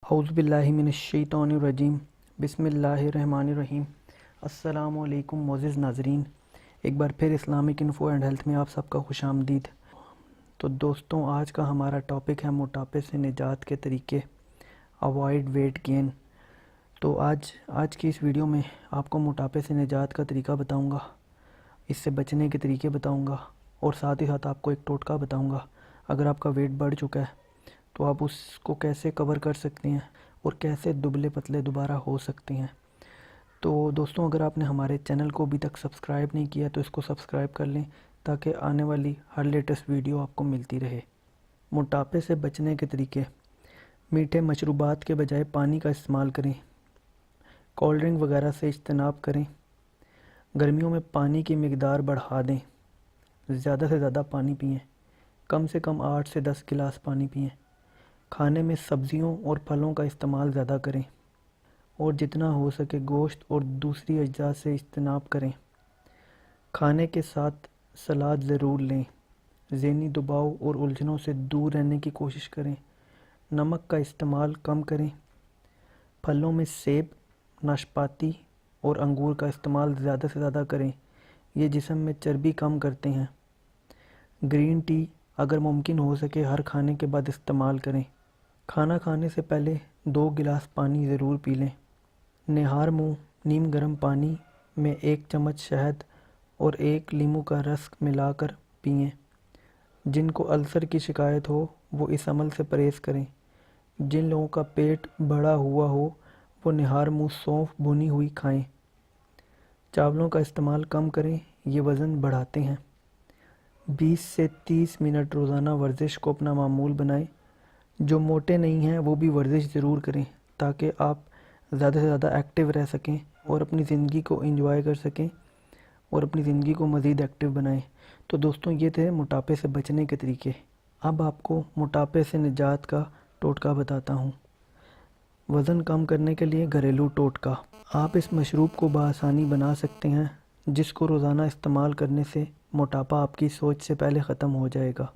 اعوذ باللہ من الشیطان الرجیم، بسم اللہ الرحمن الرحیم۔ السلام علیکم معزز ناظرین، ایک بار پھر اسلامک انفو اینڈ ہیلتھ میں آپ سب کا خوش آمدید۔ تو دوستوں، آج کا ہمارا ٹاپک ہے موٹاپے سے نجات کے طریقے، اوائڈ ویٹ گین۔ تو آج کی اس ویڈیو میں آپ کو موٹاپے سے نجات کا طریقہ بتاؤں گا، اس سے بچنے کے طریقے بتاؤں گا، اور ساتھ ہی ساتھ آپ کو ایک ٹوٹکا بتاؤں گا۔ اگر آپ کا ویٹ بڑھ چکا ہے تو آپ اس کو کیسے کور کر سکتے ہیں اور کیسے دبلے پتلے دوبارہ ہو سکتے ہیں۔ تو دوستوں، اگر آپ نے ہمارے چینل کو ابھی تک سبسکرائب نہیں کیا تو اس کو سبسکرائب کر لیں تاکہ آنے والی ہر لیٹسٹ ویڈیو آپ کو ملتی رہے۔ موٹاپے سے بچنے کے طریقے: میٹھے مشروبات کے بجائے پانی کا استعمال کریں، کولڈ ڈرنک وغیرہ سے اجتناب کریں، گرمیوں میں پانی کی مقدار بڑھا دیں، زیادہ سے زیادہ پانی پئیں، کم سے کم 8 سے 10 گلاس پانی پئیں، کھانے میں سبزیوں اور پھلوں کا استعمال زیادہ کریں، اور جتنا ہو سکے گوشت اور دوسری اجزاء سے اجتناب کریں۔ کھانے کے ساتھ سلاد ضرور لیں، ذہنی دباؤ اور الجھنوں سے دور رہنے کی کوشش کریں، نمک کا استعمال کم کریں، پھلوں میں سیب، ناشپاتی اور انگور کا استعمال زیادہ سے زیادہ کریں، یہ جسم میں چربی کم کرتے ہیں۔ گرین ٹی اگر ممکن ہو سکے ہر کھانے کے بعد استعمال کریں۔ کھانا کھانے سے پہلے 2 گلاس پانی ضرور پی لیں۔ نہار منہ نیم گرم پانی میں 1 چمچ شہد اور 1 لیموں کا رس ملا کر پئیں۔ جن کو السر کی شکایت ہو وہ اس عمل سے پرہیز کریں۔ جن لوگوں کا پیٹ بڑھا ہوا ہو وہ نہار منہ سونف بھنی ہوئی کھائیں۔ چاولوں کا استعمال کم کریں، یہ وزن بڑھاتے ہیں۔ 20 سے 30 منٹ روزانہ ورزش کو اپنا معمول بنائیں۔ جو موٹے نہیں ہیں وہ بھی ورزش ضرور کریں تاکہ آپ زیادہ سے زیادہ ایکٹیو رہ سکیں اور اپنی زندگی کو انجوائے کر سکیں اور اپنی زندگی کو مزید ایکٹیو بنائیں۔ تو دوستوں، یہ تھے موٹاپے سے بچنے کے طریقے۔ اب آپ کو موٹاپے سے نجات کا ٹوٹکا بتاتا ہوں۔ وزن کم کرنے کے لیے گھریلو ٹوٹکا: آپ اس مشروب کو بآسانی بنا سکتے ہیں جس کو روزانہ استعمال کرنے سے موٹاپا آپ کی سوچ سے پہلے ختم ہو جائے گا۔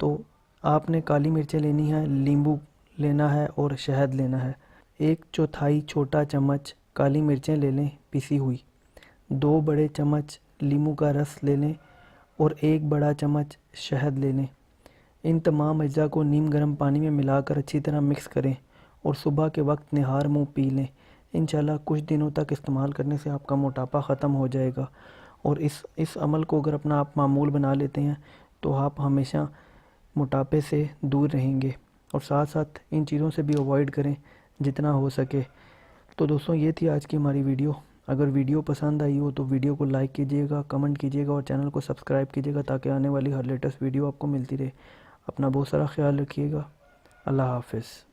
تو آپ نے کالی مرچیں لینی ہے، لیمبو لینا ہے اور شہد لینا ہے۔ 1/4 چھوٹا چمچ کالی مرچیں لے لیں پیسی ہوئی، 2 بڑے چمچ لیموں کا رس لے لیں اور 1 بڑا چمچ شہد لے لیں۔ ان تمام اجزاء کو نیم گرم پانی میں ملا کر اچھی طرح مکس کریں اور صبح کے وقت نہار منہ پی لیں۔ انشاءاللہ کچھ دنوں تک استعمال کرنے سے آپ کا موٹاپا ختم ہو جائے گا، اور اس عمل کو اگر اپنا آپ معمول بنا لیتے ہیں تو آپ ہمیشہ موٹاپے سے دور رہیں گے، اور ساتھ ساتھ ان چیزوں سے بھی اوائڈ کریں جتنا ہو سکے۔ تو دوستوں، یہ تھی آج کی ہماری ویڈیو۔ اگر ویڈیو پسند آئی ہو تو ویڈیو کو لائک کیجیے گا، کمنٹ کیجیے گا اور چینل کو سبسکرائب کیجیے گا تاکہ آنے والی ہر لیٹسٹ ویڈیو آپ کو ملتی رہے۔ اپنا بہت سارا خیال رکھیے گا۔ اللہ حافظ۔